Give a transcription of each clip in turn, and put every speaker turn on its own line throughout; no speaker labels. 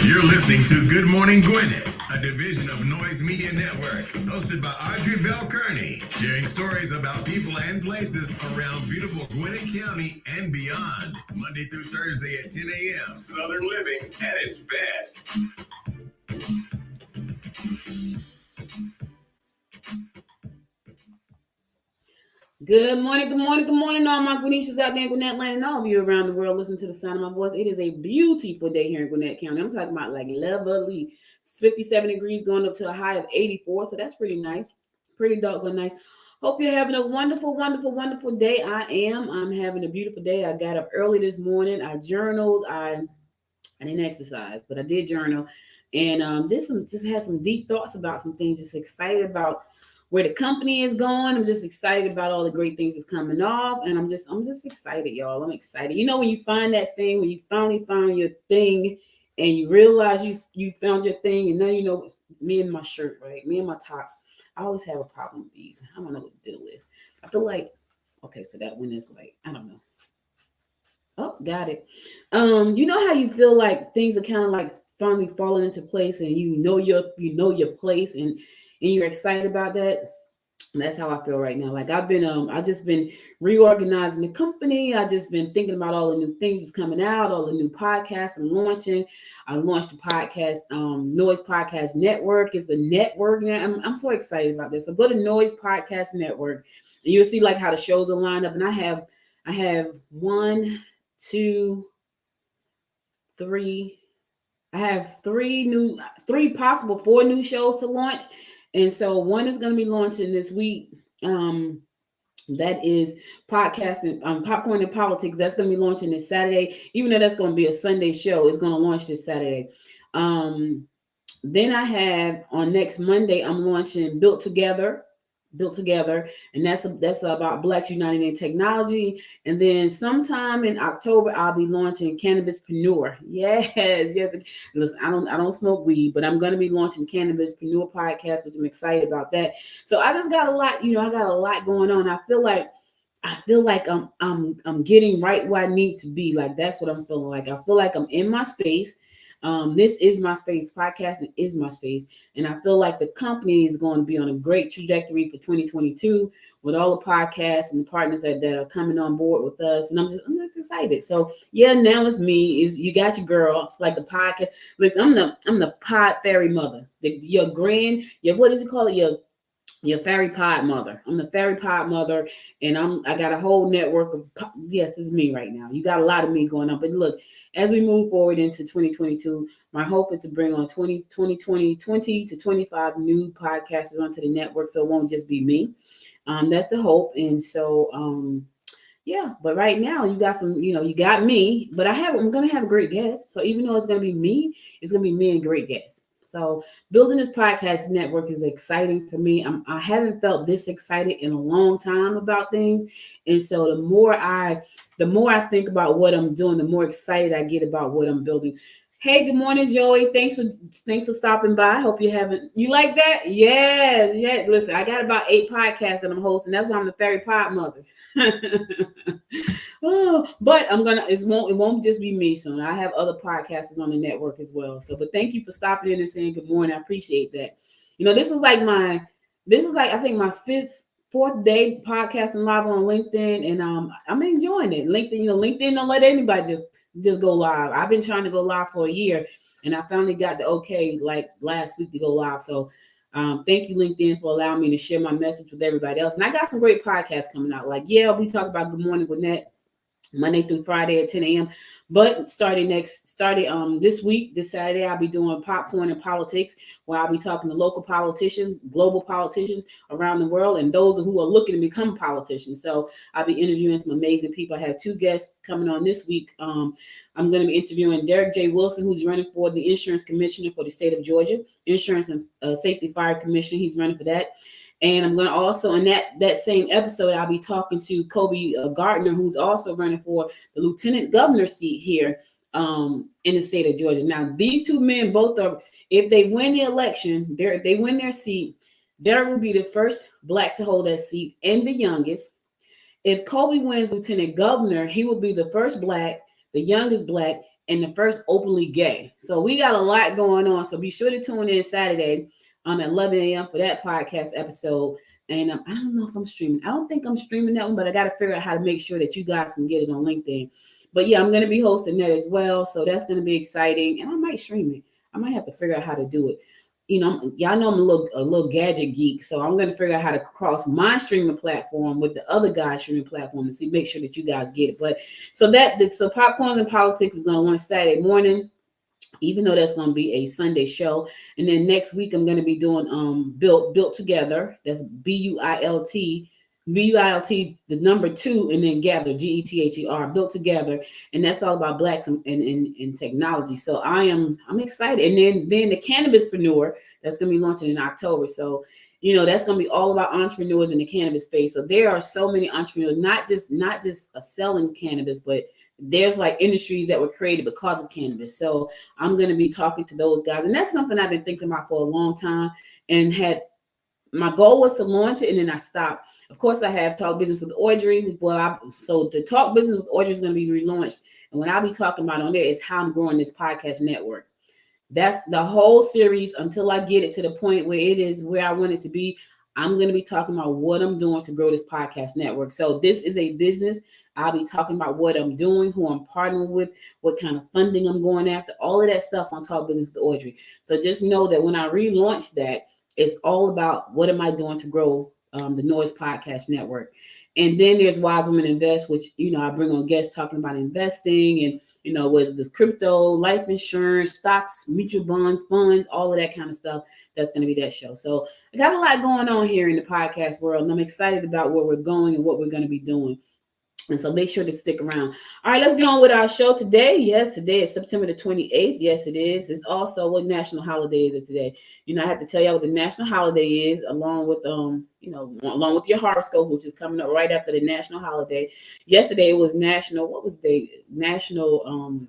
You're listening to Good Morning Gwinnett, a division of Noise Media Network, hosted by Audrey Bell Kearney, sharing stories about people and places around beautiful Gwinnett County and beyond. Monday through Thursday at 10 a.m. Southern living at its best.
Good morning, good morning, good morning, all my Gwinnetians out there in Gwinnett land and all of you around the world. Listen to the sound of my voice. It is a beautiful day here in Gwinnett County. I'm talking about like lovely. It's 57 degrees going up to a high of 84, so that's pretty nice. Pretty doggone nice. Hope you're having a wonderful, wonderful, wonderful day. I'm having a beautiful day. I got up early this morning. I journaled. I didn't exercise, but I did journal, and just had some deep thoughts about some things. Just excited about where the company is going. I'm just excited about all the great things that's coming off, and I'm just excited, y'all. I'm excited. You know, when you find that thing, when you finally find your thing, and you realize you found your thing, and now you know me and my shirt, right? Me and my tops. I always have a problem with these. I don't know what the deal is. I feel like, okay, so that one is like, I don't know. Oh, got it. You know how you feel like things are kind of like finally falling into place, and you know your place, and you're excited about that. That's how I feel right now. Like I just been reorganizing the company. I just been thinking about all the new things that's coming out, all the new podcasts I'm launching. I launched a podcast, Noise Podcast Network. It's a network now. I'm so excited about this. So go to Noise Podcast Network, and you'll see like how the shows are lined up. And I have 1, 2, 3. I have 3 possible 4 new shows to launch. And so one is going to be launching this week. That is podcasting, Popcorn and Politics. That's going to be launching this Saturday. Even though that's going to be a Sunday show, it's going to launch this Saturday. Then I have on next Monday, I'm launching Built Together, and that's about Blacks United in Technology. And then sometime in October, I'll be launching Cannabispreneur. Yes. Listen, I don't smoke weed, but I'm going to be launching Cannabispreneur podcast, which I'm excited about that. So I just got a lot, I got a lot going on. I feel like I'm getting right where I need to be. Like that's what I'm feeling like. I feel like I'm in my space. This is my space. Podcasting is my space. And I feel like the company is going to be on a great trajectory for 2022 with all the podcasts and the partners that are coming on board with us. And I'm just excited. So yeah, now it's me. You got your girl, like the podcast. Look, I'm the pod fairy mother. What is it called? Your fairy pod mother. I'm the fairy pod mother, and I got a whole network of, yes, it's me right now. You got a lot of me going on. But look, as we move forward into 2022, my hope is to bring on 20 to 25 new podcasters onto the network, so it won't just be me. That's the hope. And so yeah, but right now you got you got me, but I'm gonna have a great guest. So even though it's gonna be me, it's gonna be me and great guests. So building this podcast network is exciting for me. I haven't felt this excited in a long time about things. And so the more I think about what I'm doing, the more excited I get about what I'm building. Hey, good morning, Joey. Thanks for stopping by. Hope you like that? Yes. Listen, I got about 8 podcasts that I'm hosting. That's why I'm the fairy pod mother. But it won't just be me soon. I have other podcasters on the network as well. So, but thank you for stopping in and saying good morning. I appreciate that. This is like I think my 4th day podcasting live on LinkedIn, and I'm enjoying it. LinkedIn don't let anybody just go live. I've been trying to go live for a year, and I finally got the okay like last week to go live. So thank you, LinkedIn, for allowing me to share my message with everybody else. And I got some great podcasts coming out. Like, we talk about Good Morning Gwinnett Monday through Friday at 10 a.m. But starting this week, this Saturday, I'll be doing Popcorn and Politics, where I'll be talking to local politicians, global politicians around the world, and those who are looking to become politicians. So I'll be interviewing some amazing people. I have 2 guests coming on this week. I'm going to be interviewing Derek J. Wilson, who's running for the Insurance Commissioner for the state of Georgia, Insurance and Safety Fire Commission. He's running for that. And I'm going to also, in that same episode, I'll be talking to Kobe Gardner, who's also running for the lieutenant governor seat here in the state of Georgia. Now, these 2 men, both are, if they win the election, they win their seat, Derek will be the first Black to hold that seat and the youngest. If Kobe wins lieutenant governor, he will be the first Black, the youngest Black, and the first openly gay. So we got a lot going on. So be sure to tune in Saturday at 11 a.m. for that podcast episode. And I don't know if I'm streaming. I don't think I'm streaming that one, but I got to figure out how to make sure that you guys can get it on LinkedIn. But yeah, I'm going to be hosting that as well. So that's going to be exciting. And I might stream it. I might have to figure out how to do it. You know, y'all know I'm a little gadget geek, so I'm going to figure out how to cross my streaming platform with the other guy's streaming platform and make sure that you guys get it. But so Popcorn and Politics is going to launch Saturday morning, even though that's going to be a Sunday show. And then next week I'm going to be doing Built Together. That's BUILT, the number 2, and then Gather, GETHER, Built Together, and that's all about Blacks in technology. So I'm excited. And then the Cannabispreneur that's going to be launching in October. So that's going to be all about entrepreneurs in the cannabis space. So there are so many entrepreneurs, not just selling cannabis, but there's like industries that were created because of cannabis. So I'm going to be talking to those guys, and that's something I've been thinking about for a long time, and my goal was to launch it, and then I stopped. Of course, I have Talk Business with Audrey. So the Talk Business with Audrey is going to be relaunched. And what I'll be talking about on there is how I'm growing this podcast network. That's the whole series until I get it to the point where it is where I want it to be. I'm going to be talking about what I'm doing to grow this podcast network. So this is a business. I'll be talking about what I'm doing, who I'm partnering with, what kind of funding I'm going after, all of that stuff on Talk Business with Audrey. So just know that when I relaunch that, it's all about what am I doing to grow the Noise Podcast Network. And then there's Wise Women Invest, which, I bring on guests talking about investing and, whether it's crypto, life insurance, stocks, mutual funds, all of that kind of stuff. That's going to be that show. So I got a lot going on here in the podcast world, and I'm excited about where we're going and what we're going to be doing. And so make sure to stick around. All right, let's get on with our show today. Yes, today is September the 28th. Yes, it is. It's also what national holiday is it today? I have to tell y'all what the national holiday is, along with your horoscope, which is coming up right after the national holiday. Yesterday was national. What was the national?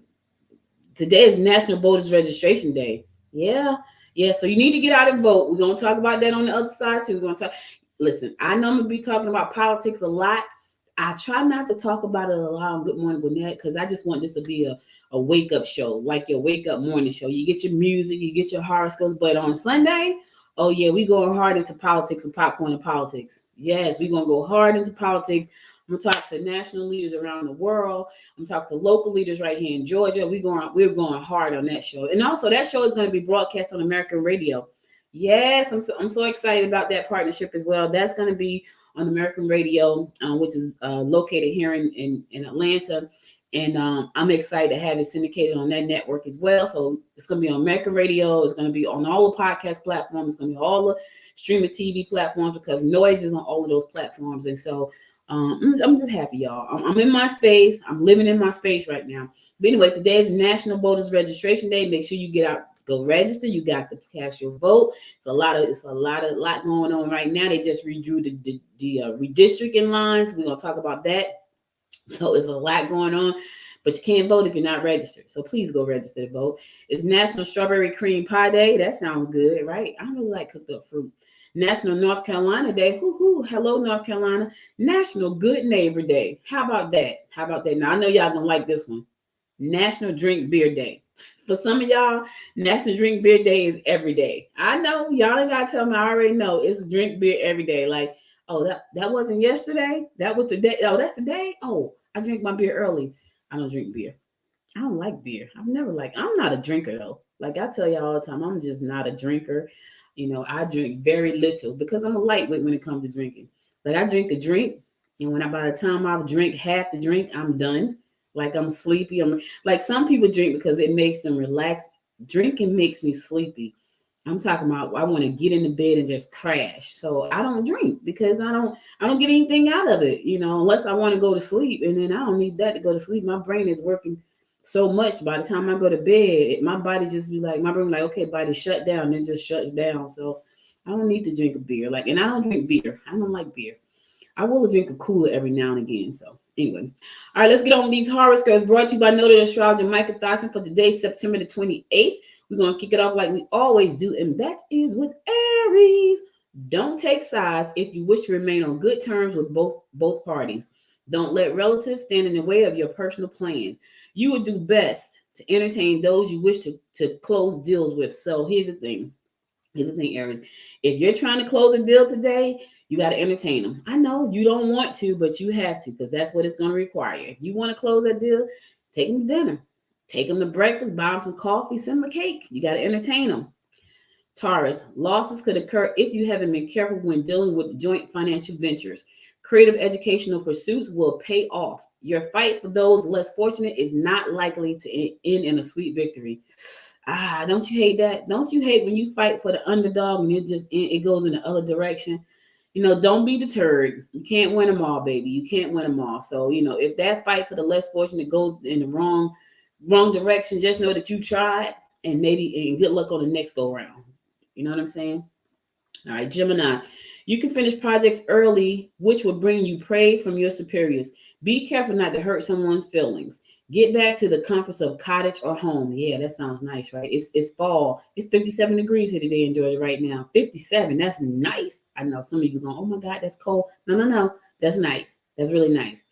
Today is National Voters Registration Day. Yeah. So you need to get out and vote. We're gonna talk about that on the other side too. We're gonna talk. Listen, I know I'm gonna be talking about politics a lot. I try not to talk about it a lot on Good Morning Gwinnett because I just want this to be a wake-up show, like your wake-up morning show. You get your music, you get your horoscopes, but on Sunday, oh yeah, we going hard into politics with Popcorn and Politics. Yes, we're going to go hard into politics. I'm going to talk to national leaders around the world. I'm going to talk to local leaders right here in Georgia. We're going hard on that show. And also that show is going to be broadcast on American radio. Yes, I'm so excited about that partnership as well. That's going to be on American radio, which is located here in Atlanta. And I'm excited to have it syndicated on that network as well. So it's going to be on American radio. It's going to be on all the podcast platforms. It's going to be all the streaming TV platforms because Noise is on all of those platforms. And so I'm just happy, y'all. I'm in my space. I'm living in my space right now. But anyway, today is National Voters Registration Day. Make sure you get out, go register. You got to cast your vote. It's a lot going on right now. They just redrew the redistricting lines. We're gonna talk about that. So it's a lot going on, but you can't vote if you're not registered. So please go register to vote. It's National Strawberry Cream Pie Day. That sounds good, right? I don't really like cooked up fruit. National North Carolina Day. Hello, North Carolina. National Good Neighbor Day. How about that? Now I know y'all gonna like this one. National Drink Beer Day. For some of y'all, National Drink Beer Day is every day. I know y'all ain't gotta tell me. I already know it's drink beer every day. Like, oh, that wasn't yesterday. That was the day. Oh, that's the day. Oh, I drink my beer early. I don't drink beer. I don't like beer. I'm not a drinker though. Like I tell y'all all the time, I'm just not a drinker. I drink very little because I'm a lightweight when it comes to drinking. Like I drink a drink, and by the time I drink half the drink, I'm done. Like I'm sleepy. I'm like some people drink because it makes them relax. Drinking makes me sleepy. I'm talking about I want to get in the bed and just crash. So I don't drink because I don't get anything out of it, unless I want to go to sleep. And then I don't need that to go to sleep. My brain is working so much. By the time I go to bed, my body just be like, my brain like, okay, body shut down, and just shuts down. So I don't need to drink a beer. And I don't drink beer. I don't like beer. I will drink a cooler every now and again. So anyway, all right, let's get on with these horoscopes brought to you by Noted Astrologer Michael Thorson for today, September the 28th. We're going to kick it off like we always do, and that is with Aries. Don't take sides if you wish to remain on good terms with both parties. Don't let relatives stand in the way of your personal plans. You would do best to entertain those you wish to close deals with. So here's the thing, Aries. If you're trying to close a deal today, you got to entertain them. I know you don't want to, but you have to, because that's what it's going to require. If you want to close that deal, take them to dinner, take them to breakfast, buy them some coffee, send them a cake. You got to entertain them. Taurus, losses could occur if you haven't been careful when dealing with joint financial ventures. Creative educational pursuits will pay off. Your fight for those less fortunate is not likely to end in a sweet victory. Don't you hate that? Don't you hate when you fight for the underdog and it goes in the other direction? Don't be deterred. You can't win them all, baby. You can't win them all. So, if that fight for the less fortunate goes in the wrong direction, just know that you tried, and good luck on the next go round. You know what I'm saying? All right, Gemini, you can finish projects early, which will bring you praise from your superiors. Be careful not to hurt someone's feelings. Get back to the comforts of cottage or home. Yeah, that sounds nice, right? It's fall. It's 57 degrees here today in Georgia right now. 57, that's nice. I know some of you going, oh my God, that's cold. No, that's nice. That's really nice.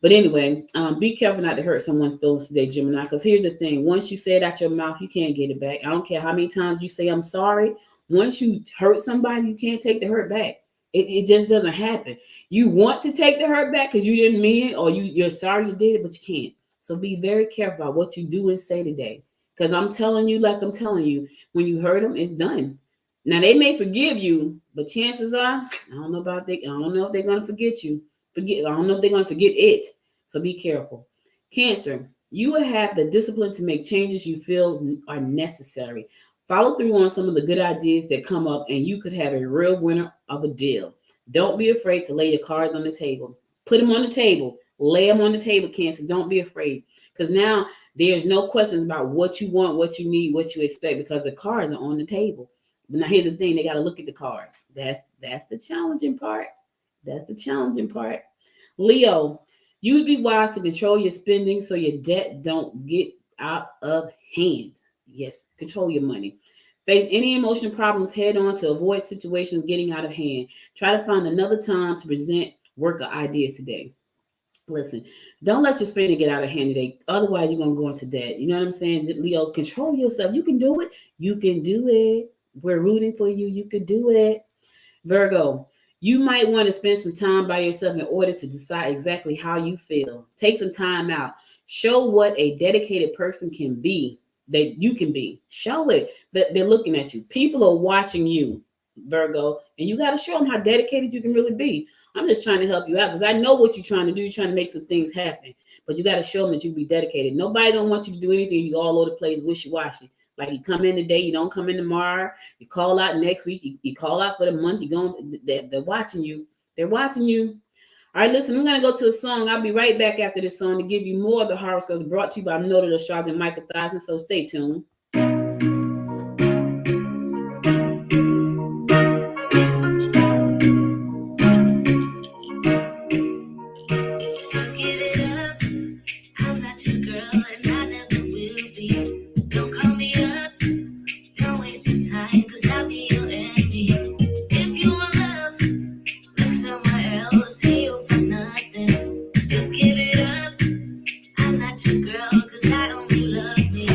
But anyway, be careful not to hurt someone's feelings today, Gemini, because here's the thing. Once you say it out your mouth, you can't get it back. I don't care how many times you say I'm sorry. Once you hurt somebody, you can't take the hurt back. It just doesn't happen. You want to take the hurt back because you didn't mean it, or you're sorry you did it, but you can't. So be very careful about what you do and say today. Because I'm telling you, when you hurt them, it's done. Now, they may forgive you, but chances are, I don't know if they're going to forget you. I don't know if they're going to forget it. So be careful. Cancer, you will have the discipline to make changes you feel are necessary. Follow through on some of the good ideas that come up, and you could have a real winner of a deal. Don't be afraid to lay your cards on the table. Put them on the table. Lay them on the table, Cancer. Don't be afraid. Because now there's no questions about what you want, what you need, what you expect, because the cards are on the table. But now here's the thing. They got to look at the cards. That's the challenging part. Leo, you would be wise to control your spending so your debt don't get out of hand. Yes, control your money. Face any emotional problems head on to avoid situations getting out of hand. Try to find another time to present work or ideas today. Listen, don't let your spending get out of hand today. Otherwise, you're going to go into debt. You know what I'm saying? Leo, control yourself. You can do it. You can do it. We're rooting for you. You can do it. Virgo, you might want to spend some time by yourself in order to decide exactly how you feel. Take some time out. Show what a dedicated person can be, that you can be. Show it that they're looking at you. People are watching you, Virgo, and you got to show them how dedicated you can really be. I'm just trying to help you out because I know what you're trying to do. You're trying to make some things happen, but you got to show them that you be dedicated. Nobody don't want you to do anything. You all over the place, wishy-washy. Like you come in today, you don't come in tomorrow. You call out next week. You call out for the month. They're watching you. They're watching you. All right, listen, I'm going to go to a song. I'll be right back after this song to give you more of the horoscopes brought to you by noted astrologer Michael Theisen. So stay tuned.
Just give it up. I'm not your girl and I never will be. Don't call me up. Don't waste your time because I'll be your enemy. If you want love, look somewhere else. Hey, you'll find nothing. Just give it up. I'm not your girl because I don't love me.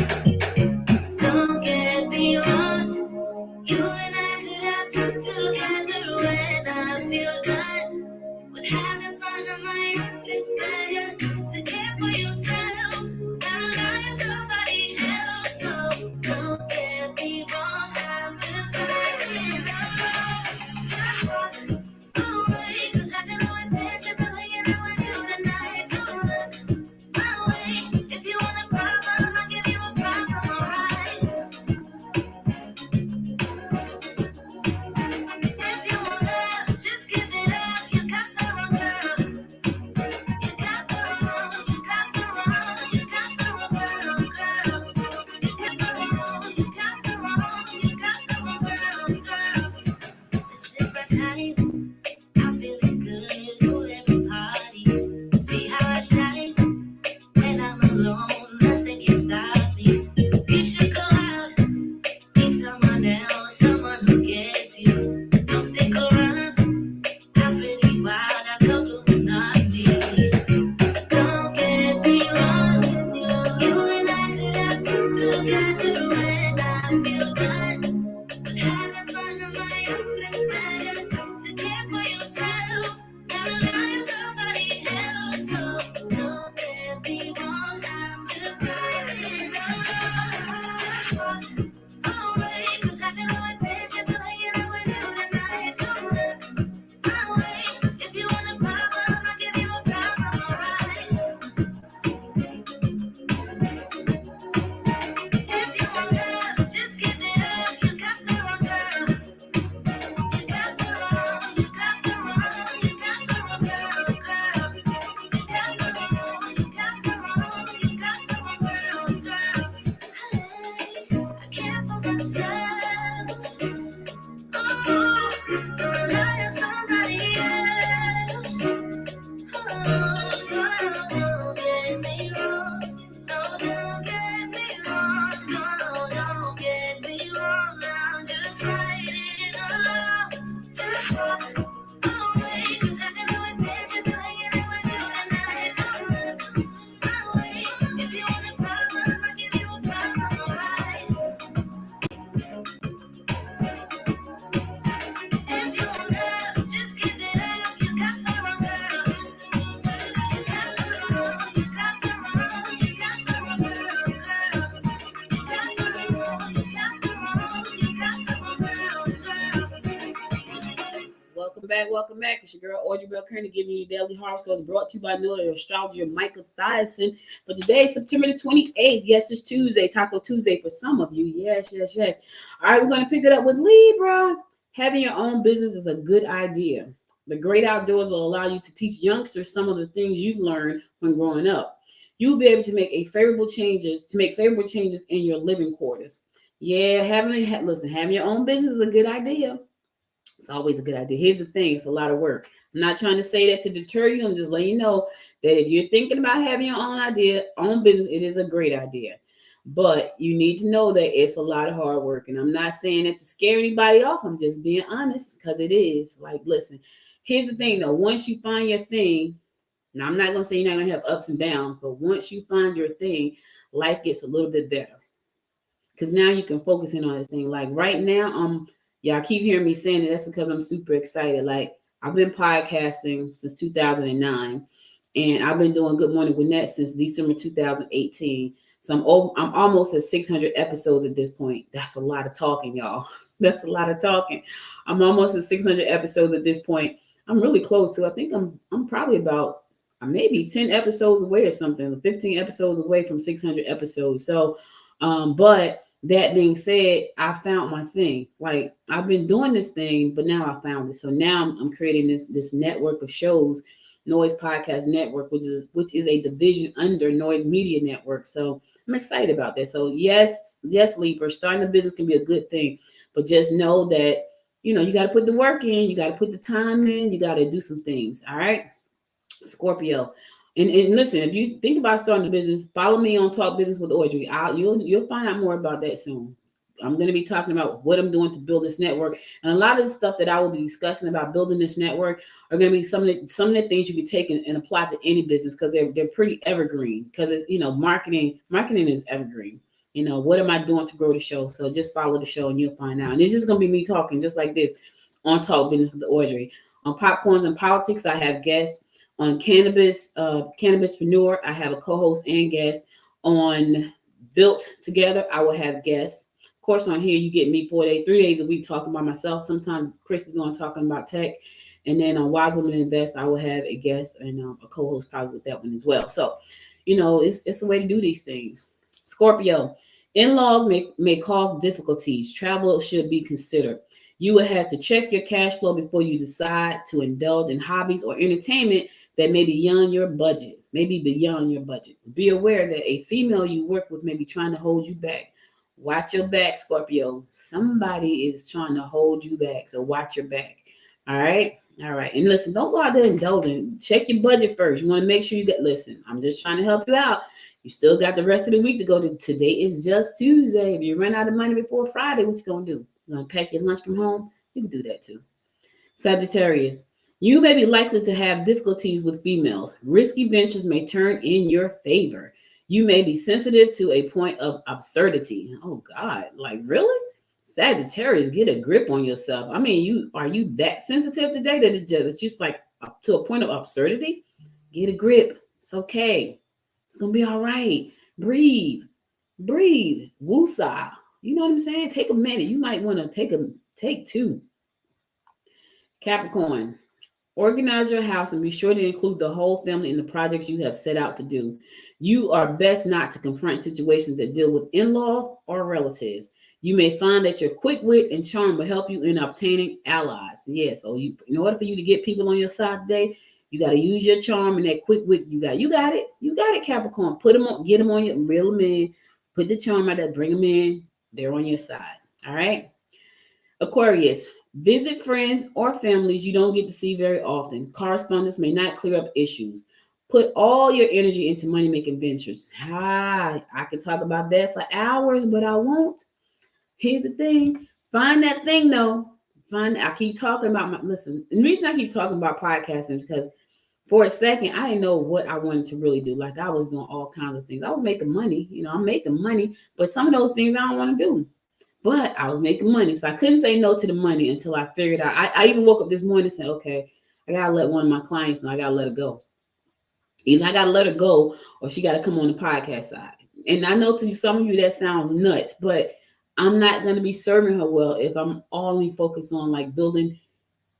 Welcome back. It's your girl, Audrey Bell Kearney, giving you daily horoscopes brought to you by Notary Astrologer Michael Thiason. For today, September the 28th. Yes, it's Tuesday, Taco Tuesday for some of you. Yes. All right, we're going to pick it up with Libra. Having your own business is a good idea. The great outdoors will allow you to teach youngsters some of the things you learned when growing up. You'll be able to make favorable changes in your living quarters. Yeah, having your own business is a good idea. It's always a good idea. Here's the thing, it's a lot of work. I'm not trying to say that to deter you. I'm just letting you know that if you're thinking about having your own business, it is a great idea. But you need to know that it's a lot of hard work. And I'm not saying that to scare anybody off. I'm just being honest because it is. Like, listen, here's the thing though. Once you find your thing, now I'm not going to say you're not going to have ups and downs, but once you find your thing, life gets a little bit better. Because now you can focus in on the thing. Like right now, y'all keep hearing me saying it. That's because I'm super excited. Like I've been podcasting since 2009, and I've been doing Good Morning Gwinnett since December 2018. So I'm almost at 600 episodes at this point. That's a lot of talking, y'all. That's a lot of talking. I'm almost at 600 episodes at this point. I'm really close to. I think I'm probably about maybe 10 episodes away or something. 15 episodes away from 600 episodes. So, but that being said, I found my thing. Like I've been doing this thing, but now I found it. So now I'm creating this network of shows, Noise Podcast Network, which is a division under Noise Media Network. So I'm excited about that. So yes, Libra, starting a business can be a good thing, but just know that you got to put the work in, you got to put the time in, you got to do some things. All right, Scorpio. And listen, if you think about starting a business, follow me on Talk Business with Audrey. You'll find out more about that soon. I'm going to be talking about what I'm doing to build this network. And a lot of the stuff that I will be discussing about building this network are going to be some of the things you can take and apply to any business because they're pretty evergreen. Because it's marketing is evergreen. What am I doing to grow the show? So just follow the show and you'll find out. And it's just going to be me talking just like this on Talk Business with Audrey. On Popcorns and Politics, I have guests. On Cannabispreneur, I have a co-host and guest. On Built Together, I will have guests. Of course, on here, you get me 3 days a week talking about myself. Sometimes Chris is on talking about tech. And then on Wise Women Invest, I will have a guest and a co-host probably with that one as well. So, it's a way to do these things. Scorpio, in-laws may cause difficulties. Travel should be considered. You will have to check your cash flow before you decide to indulge in hobbies or entertainment that may be beyond your budget. Be aware that a female you work with may be trying to hold you back. Watch your back, Scorpio. Somebody is trying to hold you back, so watch your back. All right. And listen, don't go out there indulging. Check your budget first. You want to make sure listen, I'm just trying to help you out. You still got the rest of the week to go to. Today is just Tuesday. If you run out of money before Friday, what you going to do? You going to pack your lunch from home? You can do that too. Sagittarius, you may be likely to have difficulties with females. Risky ventures may turn in your favor. You may be sensitive to a point of absurdity. Oh God, like really? Sagittarius, get a grip on yourself. I mean, are you that sensitive today that it's just like up to a point of absurdity? Get a grip. It's okay. It's gonna be all right. Breathe. Woosah. You know what I'm saying? Take a minute. You might want to take two. Capricorn, organize your house and be sure to include the whole family in the projects you have set out to do. You are best not to confront situations that deal with in-laws or relatives. You may find that your quick wit and charm will help you in obtaining allies. Yeah, so in order for you to get people on your side today, you got to use your charm and that quick wit. You got it, Capricorn. Put them on, get them on your, reel them in. Put the charm out there, bring them in. They're on your side. All right. Aquarius, visit friends or families you don't get to see very often. Correspondence may not clear up issues. Put all your energy into money-making ventures. I can talk about that for hours, but I won't. Here's the thing. Find that thing, though. I keep talking about listen, the reason I keep talking about podcasting is because for a second, I didn't know what I wanted to really do. Like I was doing all kinds of things. I was making money. I'm making money, but some of those things I don't want to do. But I was making money. So I couldn't say no to the money until I figured out. I even woke up this morning and said, okay, I got to let one of my clients know. I got to let her go. Either I got to let her go or she got to come on the podcast side. And I know to some of you that sounds nuts, but I'm not going to be serving her well if I'm only focused on like building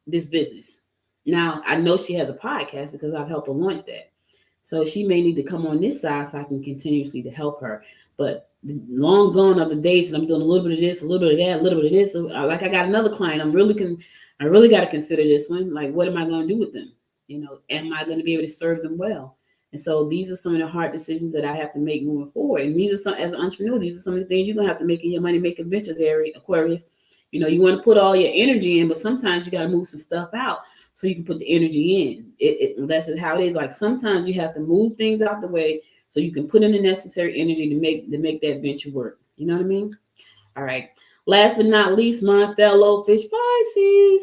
this business. Now, I know she has a podcast because I've helped her launch that. So she may need to come on this side so I can continuously to help her. But long gone are the days that I'm doing a little bit of this, a little bit of that, a little bit of this. Like I got another client. I really got to consider this one. Like, what am I going to do with them? Am I going to be able to serve them well? And so these are some of the hard decisions that I have to make moving forward. And these are some, as an entrepreneur, these are some of the things you're going to have to make in your money making ventures area, Aquarius. You want to put all your energy in, but sometimes you got to move some stuff out so you can put the energy in. That's how it is. Like sometimes you have to move things out the way so you can put in the necessary energy to make that venture work. You know what I mean? All right. Last but not least, my fellow fish Pisces,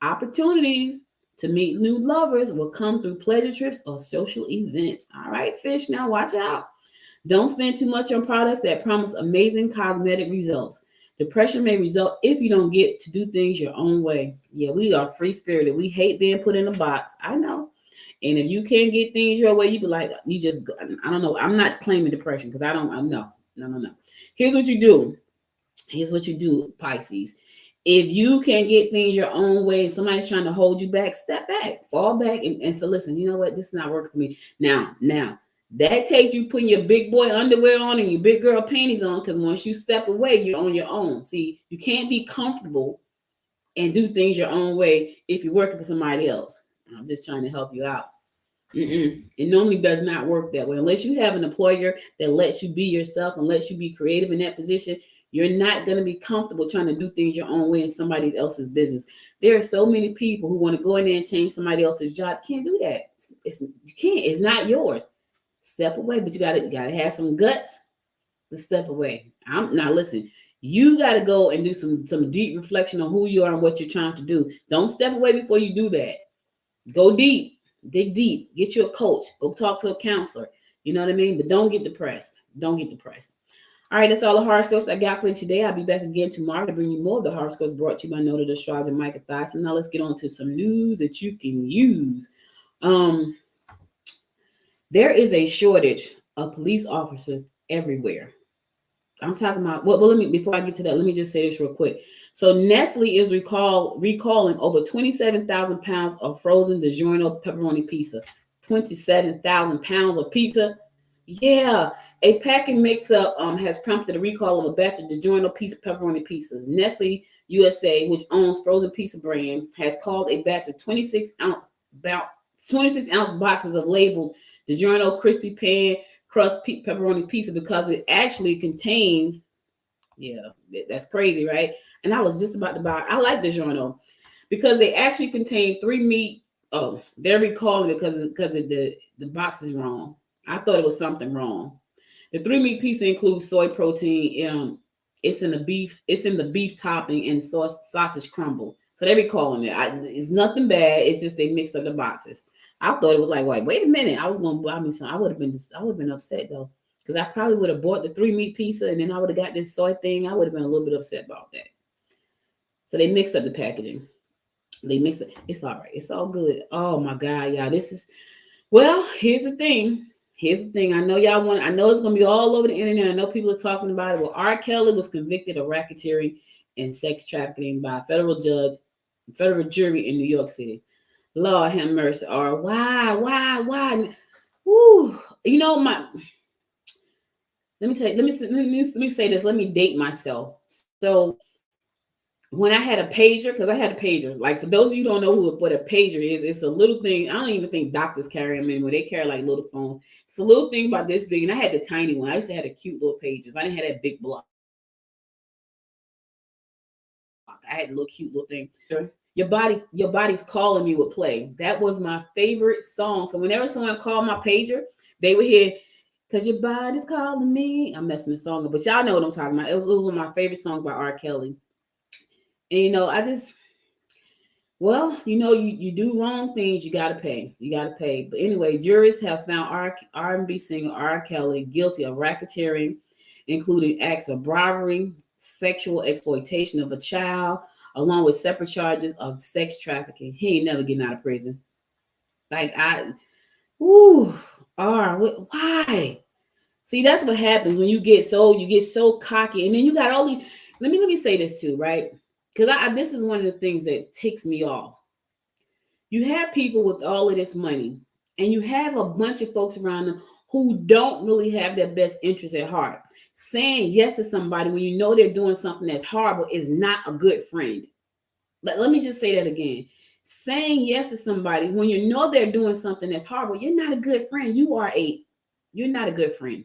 opportunities to meet new lovers will come through pleasure trips or social events. All right, fish, now watch out. Don't spend too much on products that promise amazing cosmetic results. Depression may result if you don't get to do things your own way. Yeah, we are free-spirited. We hate being put in a box. I know. And if you can't get things your way, you be like, I don't know. I'm not claiming depression because I know. No. Here's what you do, Pisces. If you can't get things your own way and somebody's trying to hold you back, step back, fall back, and so listen, you know what? This is not working for me. Now, that takes you putting your big boy underwear on and your big girl panties on, because once you step away, you're on your own. See, you can't be comfortable and do things your own way if you're working for somebody else. I'm just trying to help you out. It normally does not work that way. Unless you have an employer that lets you be yourself and lets you be creative in that position, you're not going to be comfortable trying to do things your own way in somebody else's business. There are so many people who want to go in there and change somebody else's job. You can't do that. You can't. It's not yours. Step away, but you gotta have some guts to step away. Listen, you gotta go and do some deep reflection on who you are and what you're trying to do. Don't step away before you do that. Go deep, dig deep, get you a coach, go talk to a counselor. You know what I mean? But don't get depressed. All right, that's all the horoscopes I got for you today. I'll be back again tomorrow to bring you more of the horoscopes brought to you by noted astrologer Micah Thyssen. Now let's get on to some news that you can use. There is a shortage of police officers everywhere. I'm talking about, before I get to that, let me just say this real quick. So Nestle is recalling over 27,000 pounds of frozen DiGiorno pepperoni pizza. 27,000 pounds of pizza. Yeah, a packing mix-up has prompted a recall of a batch of DiGiorno pepperoni pizzas. Nestle USA, which owns frozen pizza brand, has called a batch of 26 ounce boxes of labeled DiGiorno crispy pan crust pepperoni pizza because it actually contains, that's crazy, right? And I was just about to buy. I like DiGiorno because they actually contain 3 meat. Oh, they're recalling it because the box is wrong. I thought it was something wrong. The 3 meat pizza includes soy protein. It's in the beef topping and sausage crumble. So they're recalling it. It's nothing bad. It's just they mixed up the boxes. I thought it was like, wait a minute. I was gonna buy me some. I would have been upset though, because I probably would have bought the 3 meat pizza and then I would have got this soy thing. I would have been a little bit upset about that. So they mixed up the packaging. They mixed it. It's all right. It's all good. Oh my God, y'all. Here's the thing. I know I know it's gonna be all over the internet. I know people are talking about it. Well, R. Kelly was convicted of racketeering and sex trafficking by a federal jury in New York City. Lord have mercy. Or why? Woo. Let me say this. Let me date myself. So when I had a pager, because I had a pager, like for those of you who don't know what a pager is, it's a little thing. I don't even think doctors carry them anymore. They carry like little phones. It's a little thing about this big, and I had the tiny one. I used to have the cute little pagers. I didn't have that big block. I had a little cute little thing. Sure. Your body's calling you would play. That was my favorite song. So whenever someone called my pager, they would hear, "Cause your body's calling me." I'm messing the song up, but y'all know what I'm talking about. It was one of my favorite songs by R. Kelly. And you do wrong things, you gotta pay. But anyway, juries have found R&B singer R. Kelly guilty of racketeering, including acts of bribery, sexual exploitation of a child, along with separate charges of sex trafficking. He ain't never getting out of prison. Why? See, that's what happens when you get so cocky, and then you got all these. Let me say this too, right? Because this is one of the things that ticks me off. You have people with all of this money, and you have a bunch of folks around them who don't really have their best interest at heart. Saying yes to somebody when you know they're doing something that's horrible is not a good friend. But let me just say that again. Saying yes to somebody when you know they're doing something that's horrible, you're not a good friend. You're not a good friend.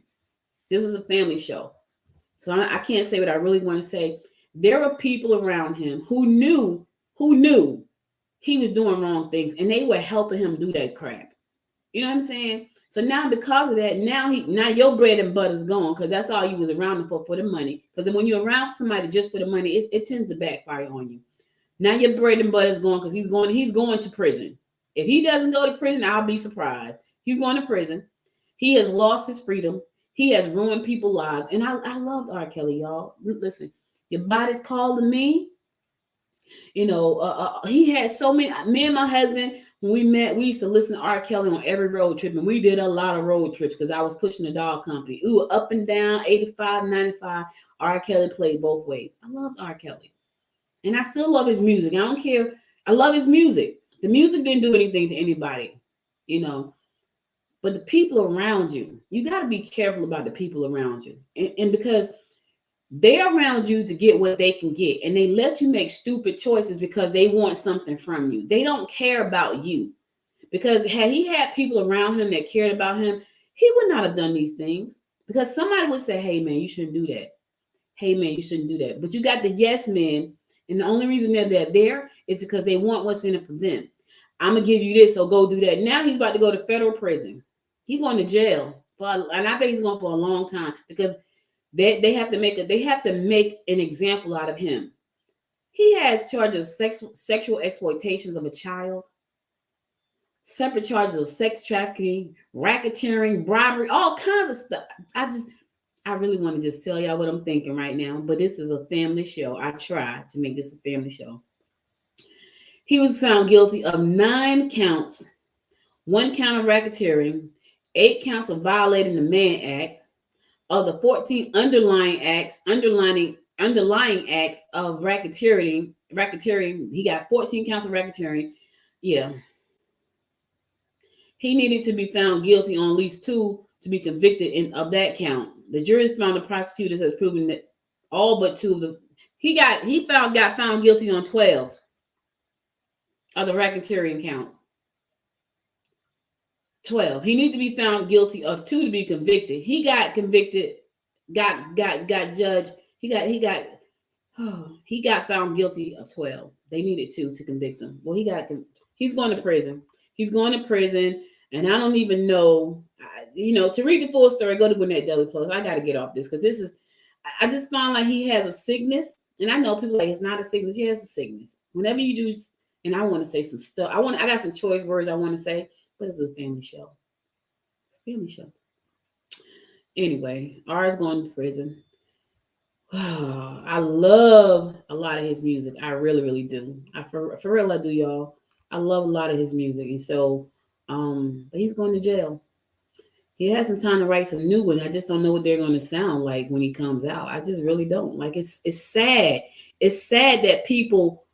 This is a family show. So I can't say what I really want to say. There were people around him who knew he was doing wrong things, and they were helping him do that crap. You know what I'm saying? So now because of that, now your bread and butter's gone, because that's all you was around him for the money. Because when you're around somebody just for the money, it tends to backfire on you. Now your bread and butter is gone because he's going to prison. If he doesn't go to prison, I'll be surprised. He's going to prison. He has lost his freedom. He has ruined people's lives. And I loved R. Kelly, y'all. Listen, your body's calling me. You know, he had so many. Me and my husband, when we met, we used to listen to R. Kelly on every road trip. And we did a lot of road trips because I was pushing the dog company. We were up and down, 85, 95. R. Kelly played both ways. I loved R. Kelly. And I still love his music. I don't care. I love his music. The music didn't do anything to anybody, you know. But the people around you, you got to be careful about the people around you. And because they're around you to get what they can get. And they let you make stupid choices because they want something from you. They don't care about you. Because had he had people around him that cared about him, he would not have done these things. Because somebody would say, hey, man, you shouldn't do that. Hey, man, you shouldn't do that. But you got the yes men. And the only reason that they're there is because they want what's in it for them. I'm going to give you this, so go do that. Now he's about to go to federal prison. He's going to jail. And I bet he's going for a long time because they have to make an example out of him. He has charges of sexual exploitations of a child, separate charges of sex trafficking, racketeering, bribery, all kinds of stuff. I really want to just tell y'all what I'm thinking right now, but this is a family show. I try to make this a family show. He was found guilty of 9 counts, 1 count of racketeering, 8 counts of violating the Mann Act. Of the 14 underlying acts of racketeering, he got 14 counts of racketeering. Yeah. He needed to be found guilty on at least 2 to be convicted of that count. The jury found the prosecutors has proven that all but 2 of the got found guilty on 12 of the racketeering counts. 12. He needed to be found guilty of 2 to be convicted. He got convicted, got judged. He got found guilty of 12. They needed 2 to convict him. Well, he's going to prison. He's going to prison, and I don't even know. To read the full story, go to Gwinnett Daily Post. I got to get off this because I just found like he has a sickness, and I know people like it's not a sickness. He has a sickness. Whenever you do, and I want to say some stuff. I got some choice words I want to say. But it's a family show. It's a family show. Anyway, R is going to prison. I love a lot of his music. I really, really do. For real, I do, y'all. I love a lot of his music. And so, but he's going to jail. He has some time to write some new ones. I just don't know what they're going to sound like when he comes out. I just really don't. Like, it's sad. It's sad that people,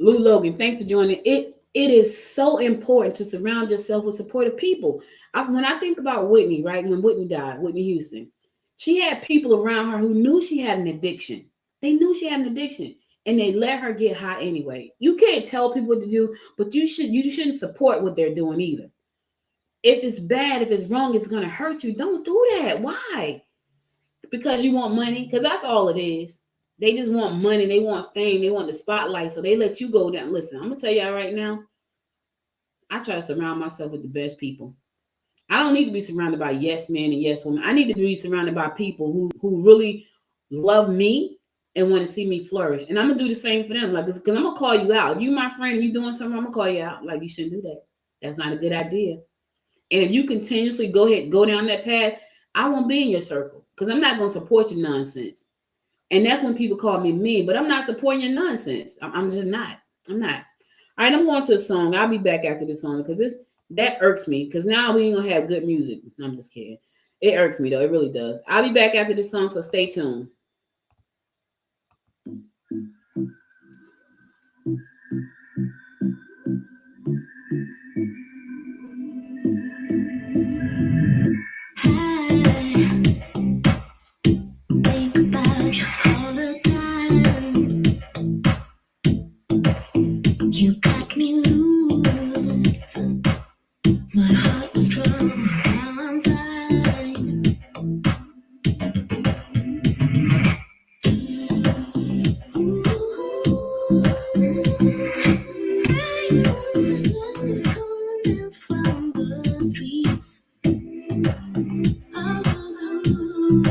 Lou Logan, thanks for joining. It is so important to surround yourself with supportive people. When I think about Whitney, right, when Whitney died, Whitney Houston, she had people around her who knew she had an addiction. They knew she had an addiction, and they let her get high anyway. You can't tell people what to do, but you shouldn't support what they're doing either. If it's bad, if it's wrong, if it's going to hurt you, don't do that. Why? Because you want money? Because that's all it is. They just want money. They want fame. They want the spotlight. So they let you go down. Listen, I'm going to tell y'all right now, I try to surround myself with the best people. I don't need to be surrounded by yes men and yes women. I need to be surrounded by people who really love me and want to see me flourish. And I'm going to do the same for them. Like, because I'm going to call you out. If you my friend and you doing something, I'm going to call you out. Like, you shouldn't do that. That's not a good idea. And if you continuously go down that path, I won't be in your circle because I'm not going to support your nonsense. And that's when people call me mean, but I'm not supporting your nonsense. I'm just not. I'm not. All right, I'm going to a song. I'll be back after this song because that irks me because now we ain't going to have good music. No, I'm just kidding. It irks me, though. It really does. I'll be back after this song, so stay tuned.
Think about you all the time. You got me loose. My heart was troubled, now I'm fine. Ooh, skies blue, the snow is calling out from the streets. Oh, so soon.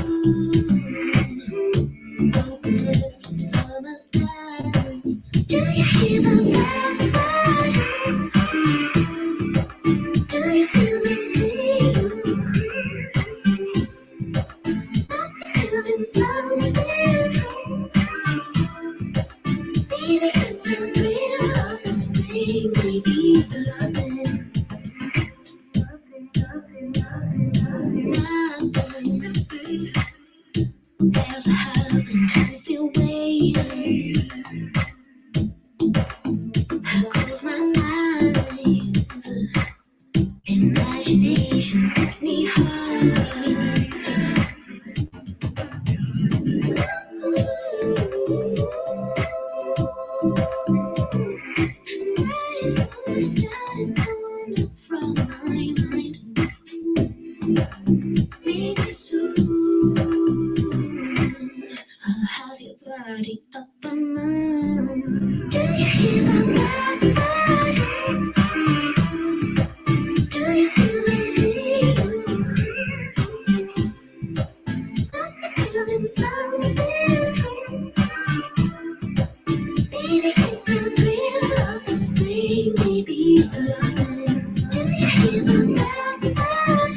Hopeless like summertime. Do you hear the blackbird? Do you feel the rain? Must be feeling something. Baby, it's the thrill of the spring. Baby, it's loving. Nothing ever happened. I'm still waiting. I close my eyes. Imagination's got me high. Skies falling, that is coming up from my mind. Maybe soon I'll have your body up and down. Do you hear the blackbird? Do you feel the rain? Must be feeling something. Baby, it's the thrill of the spring. Baby, it's loving. Do you hear the blackbird?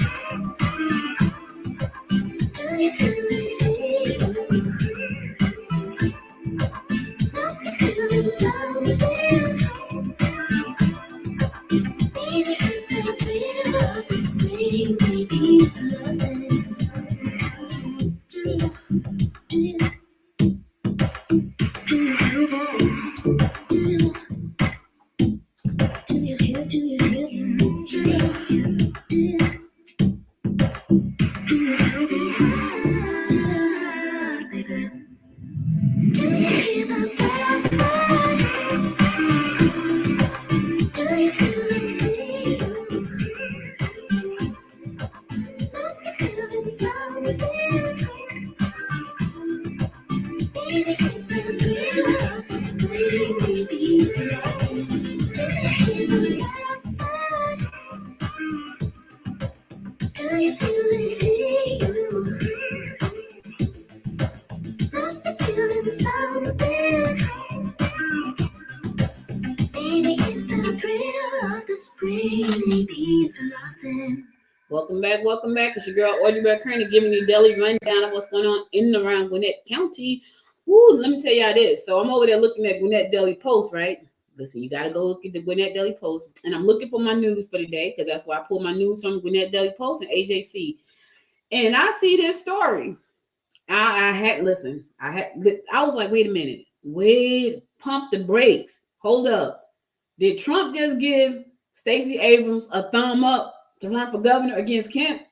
Do you feel the rain? Must be feeling something. Baby, it's the thrill of the spring. Baby, it's loving. Do you feel that? Do you hear? Do you hear? Do you hear? Do you hear? Baby. Do you hear the blackbird? Do you feel the rain? Must be feeling something. Baby, it's the thrill of the spring. Baby, it's loving. Do you hear the blackbird? Do you feel the rain? Must be feeling something. Baby, it's the thrill of the spring. Baby, it's loving.
Welcome back. It's your girl Audrey Bell Kearney giving you a daily rundown of what's going on in and around Gwinnett County. Woo, let me tell y'all this. So I'm over there looking at Gwinnett Daily Post, right? Listen, you got to go look at the Gwinnett Daily Post. And I'm looking for my news for today because that's why I pulled my news from Gwinnett Daily Post and AJC. And I see this story. I was like, wait a minute. Pump the brakes. Hold up. Did Trump just give Stacey Abrams a thumb up to run for governor against Kemp?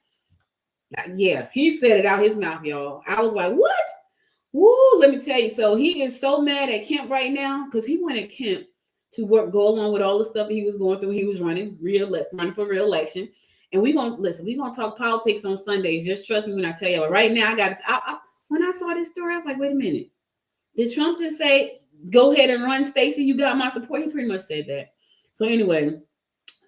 Yeah, he said it out his mouth, y'all. I was like, what? Woo, let me tell you. So he is so mad at Kemp right now because he wanted Kemp to go along with all the stuff that he was going through. He was running for re-election. And we're gonna talk politics on Sundays. Just trust me when I tell you. But right now, when I saw this story, I was like, wait a minute. Did Trump just say, go ahead and run, Stacey? You got my support. He pretty much said that. So anyway,